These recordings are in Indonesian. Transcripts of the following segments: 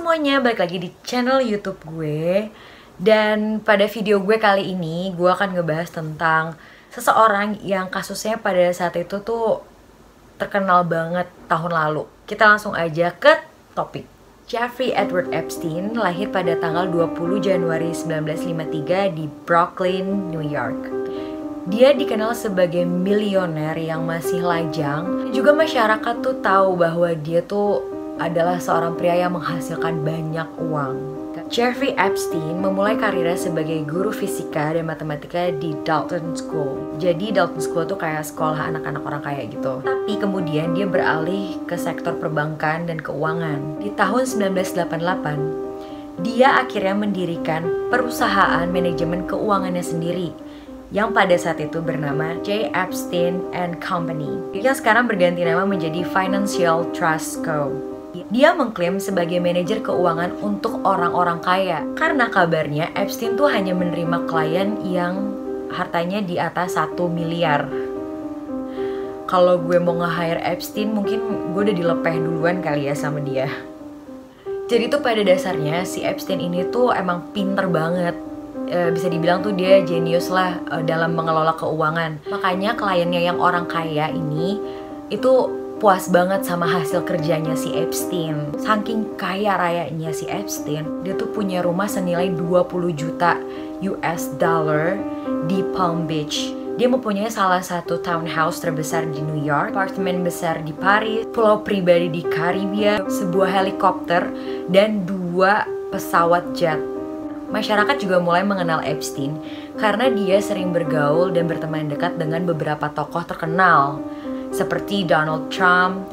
semuanya, balik lagi di channel YouTube gue. Dan pada video gue kali ini, gue akan ngebahas tentang seseorang yang kasusnya pada saat itu tuh terkenal banget tahun lalu. Kita langsung aja ke topik. Jeffrey Edward Epstein lahir pada tanggal 20 Januari 1953 di Brooklyn, New York. Dia dikenal sebagai milioner yang masih lajang. Juga masyarakat tuh tahu bahwa dia tuh adalah seorang pria yang menghasilkan banyak uang. Jeffrey Epstein memulai karirnya sebagai guru fisika dan matematika di Dalton School. Jadi Dalton School tuh kayak sekolah anak-anak orang kaya gitu. Tapi kemudian dia beralih ke sektor perbankan dan keuangan. Di tahun 1988, dia akhirnya mendirikan perusahaan manajemen keuangannya sendiri yang pada saat itu bernama J. Epstein and Company, yang sekarang berganti nama menjadi Financial Trust Co. Dia mengklaim sebagai manajer keuangan untuk orang-orang kaya karena kabarnya Epstein tuh hanya menerima klien yang hartanya di atas 1 miliar. Kalau gue mau nge-hire Epstein, mungkin gue udah dilepeh duluan kali ya sama dia. Jadi tuh pada dasarnya si Epstein ini tuh emang pinter banget. Bisa dibilang tuh dia jenius lah dalam mengelola keuangan. Makanya kliennya yang orang kaya ini itu puas banget sama hasil kerjanya si Epstein. Saking kaya rayanya si Epstein, dia tuh punya rumah senilai 20 juta US dollar di Palm Beach. Dia mempunyai salah satu townhouse terbesar di New York, apartemen besar di Paris, pulau pribadi di Karibia, sebuah helikopter, dan 2 pesawat jet. Masyarakat juga mulai mengenal Epstein karena dia sering bergaul dan berteman dekat dengan beberapa tokoh terkenal seperti Donald Trump,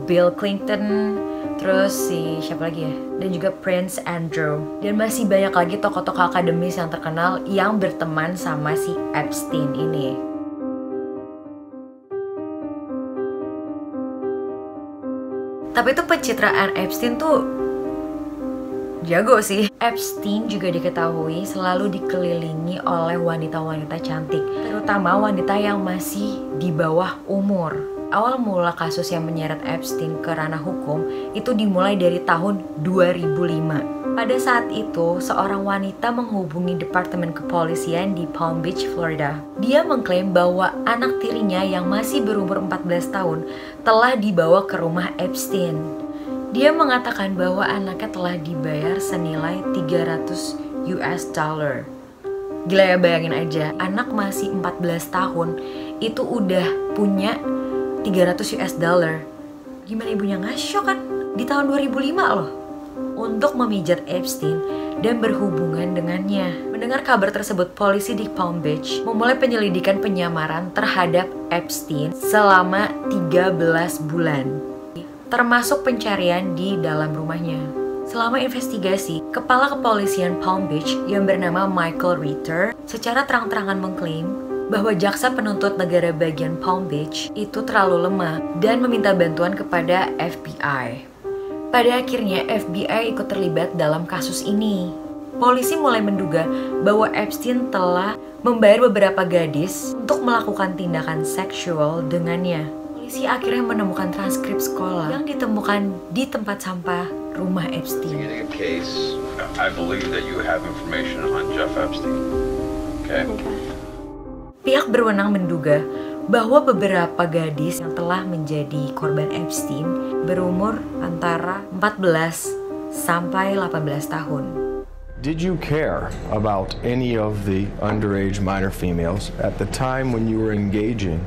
Bill Clinton, terus si siapa lagi ya? Dan juga Prince Andrew. Dan masih banyak lagi tokoh-tokoh akademis yang terkenal yang berteman sama si Epstein ini. Tapi tuh pencitraan Epstein tuh jago sih. Epstein juga diketahui selalu dikelilingi oleh wanita-wanita cantik, terutama wanita yang masih di bawah umur. Awal mula kasus yang menyeret Epstein ke ranah hukum itu dimulai dari tahun 2005. Pada saat itu, seorang wanita menghubungi Departemen Kepolisian di Palm Beach, Florida. Dia mengklaim bahwa anak tirinya yang masih berumur 14 tahun telah dibawa ke rumah Epstein. Dia mengatakan bahwa anaknya telah dibayar senilai 300 US dollar. Gila ya, bayangin aja, anak masih 14 tahun itu udah punya 300 US dollar. Gimana ibunya ngasyo kan? Di tahun 2005 loh. Untuk memijat Epstein dan berhubungan dengannya. Mendengar kabar tersebut, polisi di Palm Beach memulai penyelidikan penyamaran terhadap Epstein selama 13 bulan. Termasuk pencarian di dalam rumahnya. Selama investigasi, Kepala Kepolisian Palm Beach yang bernama Michael Ritter secara terang-terangan mengklaim bahwa jaksa penuntut negara bagian Palm Beach itu terlalu lemah dan meminta bantuan kepada FBI. Pada akhirnya FBI ikut terlibat dalam kasus ini. Polisi mulai menduga bahwa Epstein telah membayar beberapa gadis untuk melakukan tindakan seksual dengannya. Polisi akhirnya menemukan transkrip sekolah yang ditemukan di tempat sampah rumah Epstein. Pihak berwenang menduga bahwa beberapa gadis yang telah menjadi korban Epstein berumur antara 14 sampai 18 tahun. Did you care about any of the underage minor females at the time when you were engaging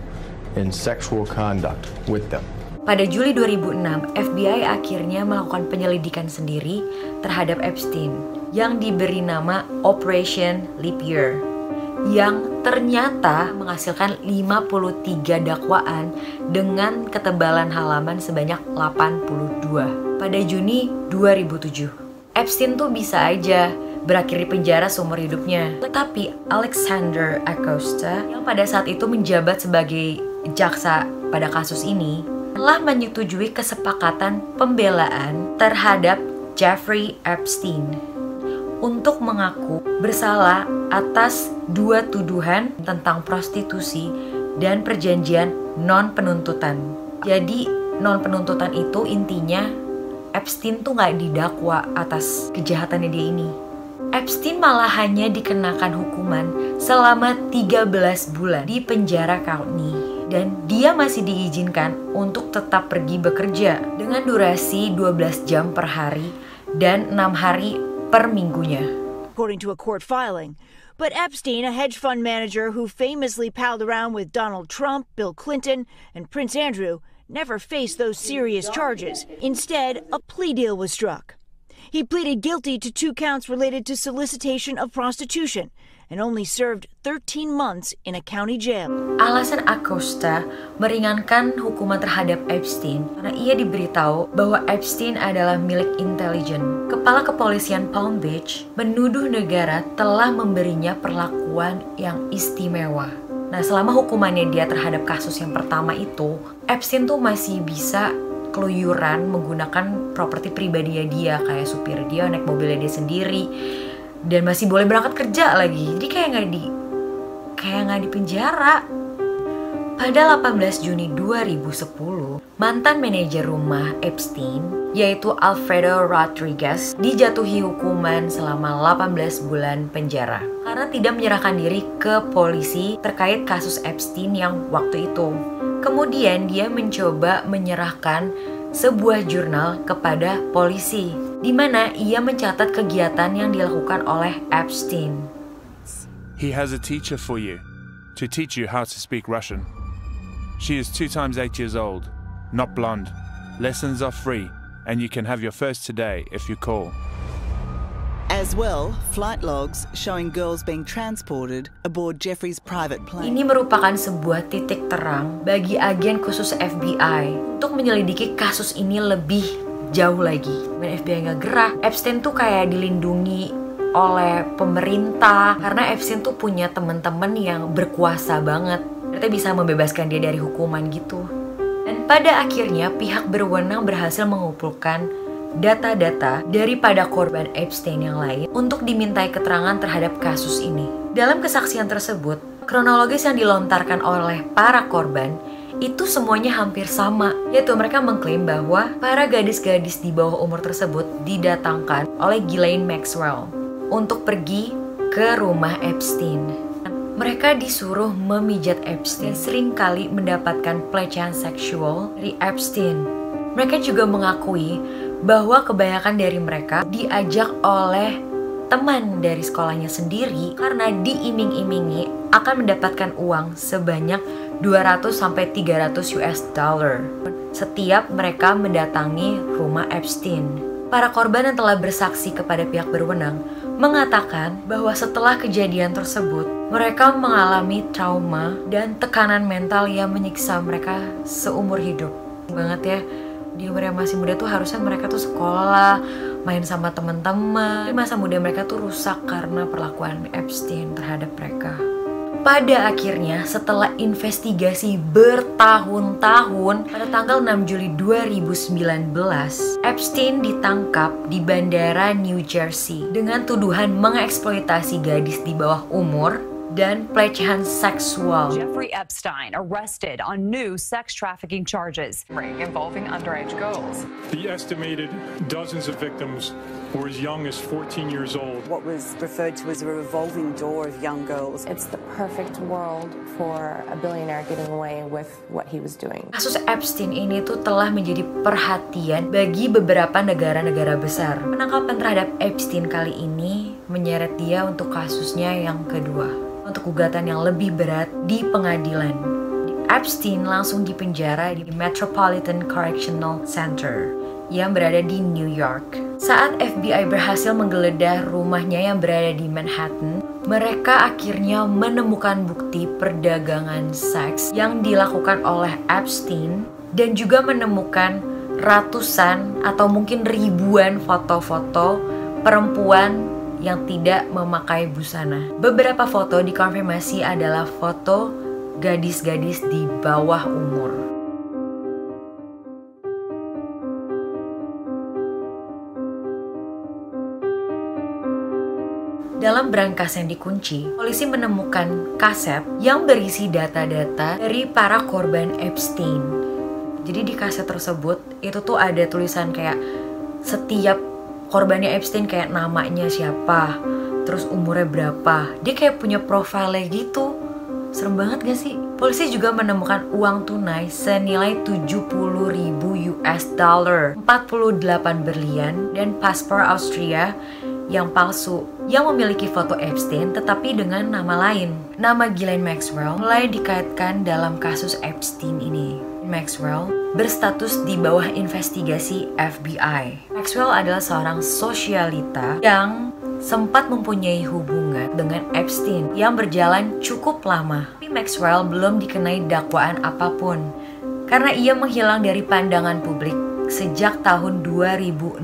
in sexual conduct with them? Pada Juli 2006, FBI akhirnya melakukan penyelidikan sendiri terhadap Epstein yang diberi nama Operation Leap Year, yang ternyata menghasilkan 53 dakwaan dengan ketebalan halaman sebanyak 82. Pada Juni 2007, Epstein tuh bisa aja berakhir di penjara seumur hidupnya. Tetapi Alexander Acosta yang pada saat itu menjabat sebagai jaksa pada kasus ini telah menyetujui kesepakatan pembelaan terhadap Jeffrey Epstein untuk mengaku bersalah atas 2 tuduhan tentang prostitusi dan perjanjian non-penuntutan. Jadi non-penuntutan itu intinya Epstein tuh nggak didakwa atas kejahatannya dia ini. Epstein malah hanya dikenakan hukuman selama 13 bulan di penjara Courtney. Dan dia masih diizinkan untuk tetap pergi bekerja dengan durasi 12 jam per hari dan 6 hari per minggunya. According to a court filing. But Epstein, a hedge fund manager who famously palled around with Donald Trump, Bill Clinton, and Prince Andrew, never faced those serious charges. Instead, a plea deal was struck. He pleaded guilty to 2 counts related to solicitation of prostitution and only served 13 months in a county jail. Alasan Acosta meringankan hukuman terhadap Epstein karena ia diberitahu bahwa Epstein adalah milik intelijen. Kepala Kepolisian Palm Beach menuduh negara telah memberinya perlakuan yang istimewa. Nah, selama hukumannya dia terhadap kasus yang pertama itu, Epstein tuh masih bisa keluyuran menggunakan properti pribadinya dia, kayak supir dia naik mobilnya dia sendiri, dan masih boleh berangkat kerja lagi. Jadi kayak nggak di penjara. Pada 18 Juni 2010, mantan manajer rumah Epstein, yaitu Alfredo Rodriguez, dijatuhi hukuman selama 18 bulan penjara karena tidak menyerahkan diri ke polisi terkait kasus Epstein yang waktu itu. Kemudian dia mencoba menyerahkan sebuah jurnal kepada polisi, di mana ia mencatat kegiatan yang dilakukan oleh Epstein. He has a teacher for you, to teach you how to speak Russian. She is 2 times 8 years old, not blonde. Lessons are free, and you can have your first today if you call. As well, flight logs showing girls being transported aboard Jeffrey's private plane. Ini merupakan sebuah titik terang bagi agen khusus FBI untuk menyelidiki kasus ini lebih jauh lagi. Dan FBI nggak gerak, Epstein tuh kayak dilindungi oleh pemerintah karena Epstein tuh punya teman-teman yang berkuasa banget. Ternyata bisa membebaskan dia dari hukuman gitu. Dan pada akhirnya pihak berwenang berhasil mengumpulkan data-data daripada korban Epstein yang lain untuk dimintai keterangan terhadap kasus ini. Dalam kesaksian tersebut, kronologis yang dilontarkan oleh para korban itu semuanya hampir sama, yaitu mereka mengklaim bahwa para gadis-gadis di bawah umur tersebut didatangkan oleh Ghislaine Maxwell untuk pergi ke rumah Epstein. Mereka disuruh memijat Epstein, sering kali mendapatkan pelecehan seksual dari Epstein. Mereka juga mengakui bahwa kebanyakan dari mereka diajak oleh teman dari sekolahnya sendiri karena diiming-imingi akan mendapatkan uang sebanyak 200-300 US dollar setiap mereka mendatangi rumah Epstein. Para korban yang telah bersaksi kepada pihak berwenang mengatakan bahwa setelah kejadian tersebut mereka mengalami trauma dan tekanan mental yang menyiksa mereka seumur hidup. Banget ya, di umur yang masih muda tuh harusnya mereka tuh sekolah, main sama teman-teman. Masa muda mereka tuh rusak karena perlakuan Epstein terhadap mereka. Pada akhirnya setelah investigasi bertahun-tahun, pada tanggal 6 Juli 2019, Epstein ditangkap di bandara New Jersey dengan tuduhan mengeksploitasi gadis di bawah umur dan pelecehan seksual. Jeffrey Epstein arrested on new sex trafficking charges involving underage girls. The estimated dozens of victims were as young as 14 years old. What was referred to as a revolving door of young girls. It's the perfect world for a billionaire getting away with what he was doing. Kasus Epstein ini tuh telah menjadi perhatian bagi beberapa negara-negara besar. Penangkapan terhadap Epstein kali ini menyeret dia untuk kasusnya yang kedua, untuk gugatan yang lebih berat di pengadilan. Epstein langsung dipenjara di Metropolitan Correctional Center yang berada di New York. Saat FBI berhasil menggeledah rumahnya yang berada di Manhattan, mereka akhirnya menemukan bukti perdagangan seks yang dilakukan oleh Epstein dan juga menemukan ratusan atau mungkin ribuan foto-foto perempuan yang tidak memakai busana. Beberapa foto dikonfirmasi adalah foto gadis-gadis di bawah umur. Dalam berangkas yang dikunci, polisi menemukan kaset yang berisi data-data dari para korban Epstein. Jadi di kaset tersebut itu tuh ada tulisan kayak setiap korbannya Epstein kayak namanya siapa, terus umurnya berapa. Dia kayak punya profile gitu. Serem banget gak sih? Polisi juga menemukan uang tunai senilai 70.000 US dollar, 48 berlian, dan paspor Austria yang palsu yang memiliki foto Epstein tetapi dengan nama lain. Nama Ghislaine Maxwell mulai dikaitkan dalam kasus Epstein ini. Maxwell berstatus di bawah investigasi FBI. Maxwell adalah seorang sosialita yang sempat mempunyai hubungan dengan Epstein yang berjalan cukup lama. Tapi Maxwell belum dikenai dakwaan apapun karena ia menghilang dari pandangan publik sejak tahun 2016.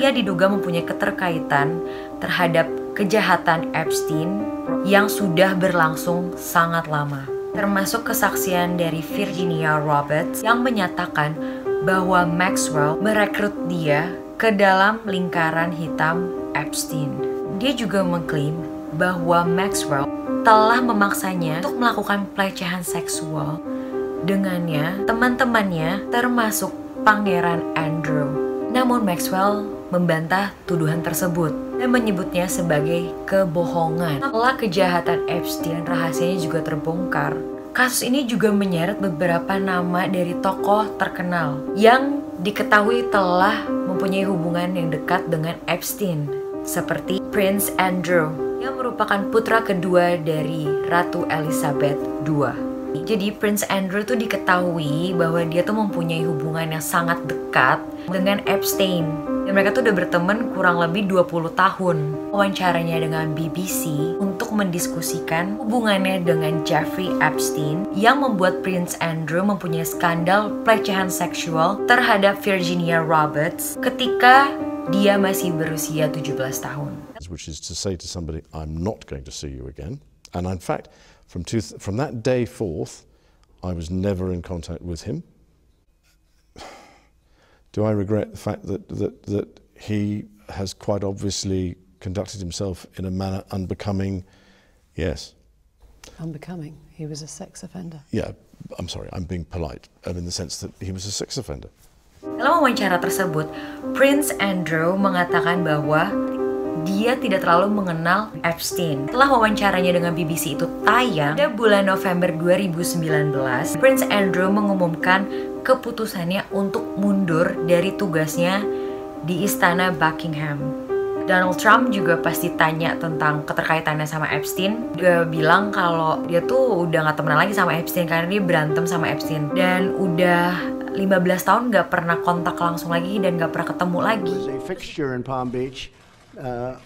Ia diduga mempunyai keterkaitan terhadap kejahatan Epstein yang sudah berlangsung sangat lama. Termasuk kesaksian dari Virginia Roberts yang menyatakan bahwa Maxwell merekrut dia ke dalam lingkaran hitam Epstein. Dia juga mengklaim bahwa Maxwell telah memaksanya untuk melakukan pelecehan seksual dengannya, teman-temannya, termasuk Pangeran Andrew. Namun Maxwell membantah tuduhan tersebut dan menyebutnya sebagai kebohongan. Setelah kejahatan Epstein rahasianya juga terbongkar, kasus ini juga menyeret beberapa nama dari tokoh terkenal yang diketahui telah mempunyai hubungan yang dekat dengan Epstein, seperti Prince Andrew yang merupakan putra kedua dari Ratu Elizabeth II. Jadi Prince Andrew tuh diketahui bahwa dia tuh mempunyai hubungan yang sangat dekat dengan Epstein. Dan mereka tuh udah berteman kurang lebih 20 tahun. Wawancaranya dengan BBC untuk mendiskusikan hubungannya dengan Jeffrey Epstein yang membuat Prince Andrew mempunyai skandal pelecehan seksual terhadap Virginia Roberts ketika dia masih berusia 17 tahun. Which is to say to somebody, I'm not going to see you again. And in fact, from that day forth, I was never in contact with him. Do I regret the fact that he has quite obviously conducted himself in a manner unbecoming? Yes. Unbecoming? He was a sex offender. Yeah, I'm sorry, I'm being polite, in the sense that he was a sex offender. Dalam wawancara tersebut, Prince Andrew mengatakan bahwa dia tidak terlalu mengenal Epstein. Setelah wawancaranya dengan BBC itu tayang pada bulan November 2019, Prince Andrew mengumumkan keputusannya untuk mundur dari tugasnya di Istana Buckingham. Donald Trump juga pasti tanya tentang keterkaitannya sama Epstein. Dia bilang kalau dia tuh udah gak temenan lagi sama Epstein karena dia berantem sama Epstein. Dan udah 15 tahun gak pernah kontak langsung lagi dan gak pernah ketemu lagi.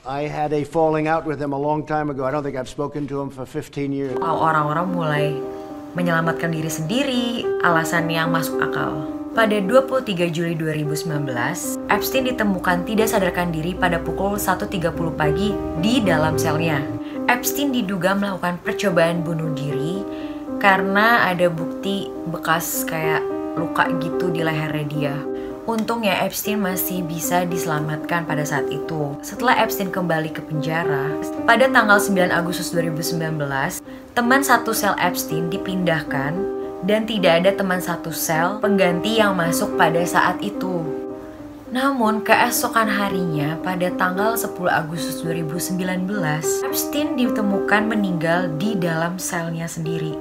I had a falling out with him a long time ago. I don't think I've spoken to him for 15 years. Orang-orang mulai menyelamatkan diri sendiri, alasan yang masuk akal. Pada 23 Juli 2019, Epstein ditemukan tidak sadarkan diri pada pukul 1.30 pagi di dalam selnya. Epstein diduga melakukan percobaan bunuh diri karena ada bukti bekas kayak luka gitu di lehernya dia. Untungnya Epstein masih bisa diselamatkan pada saat itu. Setelah Epstein kembali ke penjara, pada tanggal 9 Agustus 2019, teman satu sel Epstein dipindahkan dan tidak ada teman satu sel pengganti yang masuk pada saat itu. Namun keesokan harinya pada tanggal 10 Agustus 2019, Epstein ditemukan meninggal di dalam selnya sendiri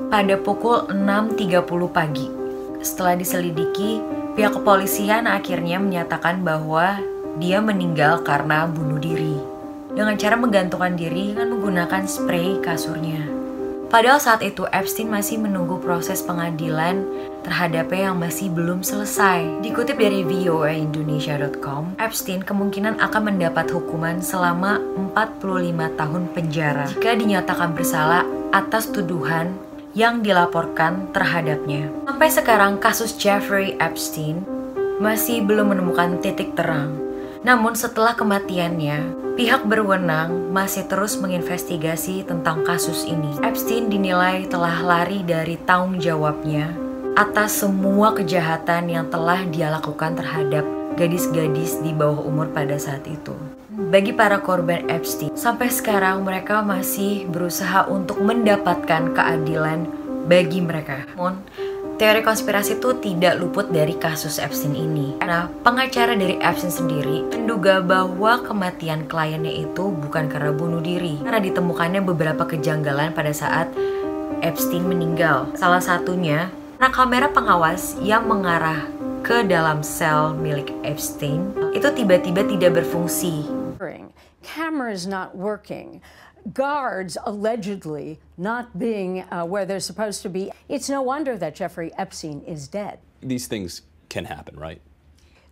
pada pukul 6.30 pagi. Setelah diselidiki, pihak kepolisian akhirnya menyatakan bahwa dia meninggal karena bunuh diri dengan cara menggantungkan diri dengan menggunakan spray kasurnya. Padahal saat itu Epstein masih menunggu proses pengadilan terhadapnya yang masih belum selesai. Dikutip dari voaindonesia.com, Epstein kemungkinan akan mendapat hukuman selama 45 tahun penjara jika dinyatakan bersalah atas tuduhan yang dilaporkan terhadapnya. Sampai sekarang kasus Jeffrey Epstein masih belum menemukan titik terang. Namun setelah kematiannya, pihak berwenang masih terus menginvestigasi tentang kasus ini. Epstein dinilai telah lari dari tanggung jawabnya atas semua kejahatan yang telah dia lakukan terhadap gadis-gadis di bawah umur pada saat itu. Bagi para korban Epstein, sampai sekarang mereka masih berusaha untuk mendapatkan keadilan bagi mereka. Namun, teori konspirasi itu tidak luput dari kasus Epstein ini. Nah, pengacara dari Epstein sendiri menduga bahwa kematian kliennya itu bukan karena bunuh diri, karena ditemukannya beberapa kejanggalan pada saat Epstein meninggal. Salah satunya, karena kamera pengawas yang mengarah ke dalam sel milik Epstein itu tiba-tiba tidak berfungsi. Cameras not working. Guards allegedly not being where they're supposed to be. It's no wonder that Jeffrey Epstein is dead. These things can happen, right?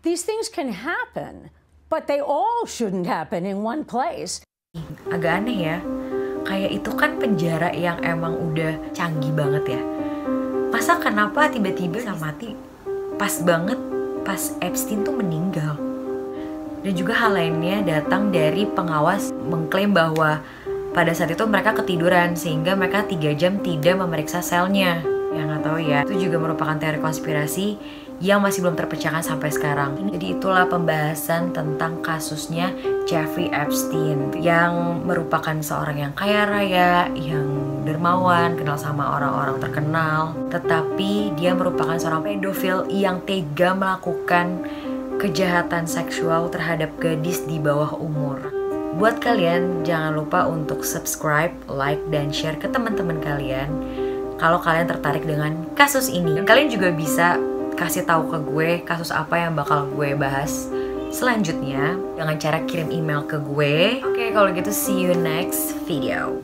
These things can happen, but they all shouldn't happen in one place. Agak aneh ya, kayak itu kan penjara yang emang udah canggih banget ya. Masa kenapa tiba-tiba bisa mati pas banget pas Epstein tuh meninggal? Dan juga hal lainnya datang dari pengawas mengklaim bahwa pada saat itu mereka ketiduran sehingga mereka 3 jam tidak memeriksa selnya. Ya nggak tahu ya, itu juga merupakan teori konspirasi yang masih belum terpecahkan sampai sekarang. Jadi itulah pembahasan tentang kasusnya Jeffrey Epstein yang merupakan seorang yang kaya raya, yang dermawan, kenal sama orang-orang terkenal. Tetapi dia merupakan seorang pedofil yang tega melakukan kejahatan seksual terhadap gadis di bawah umur. Buat kalian, jangan lupa untuk subscribe, like, dan share ke teman-teman kalian kalau kalian tertarik dengan kasus ini. Dan kalian juga bisa kasih tahu ke gue kasus apa yang bakal gue bahas selanjutnya dengan cara kirim email ke gue. Oke, kalau gitu see you next video.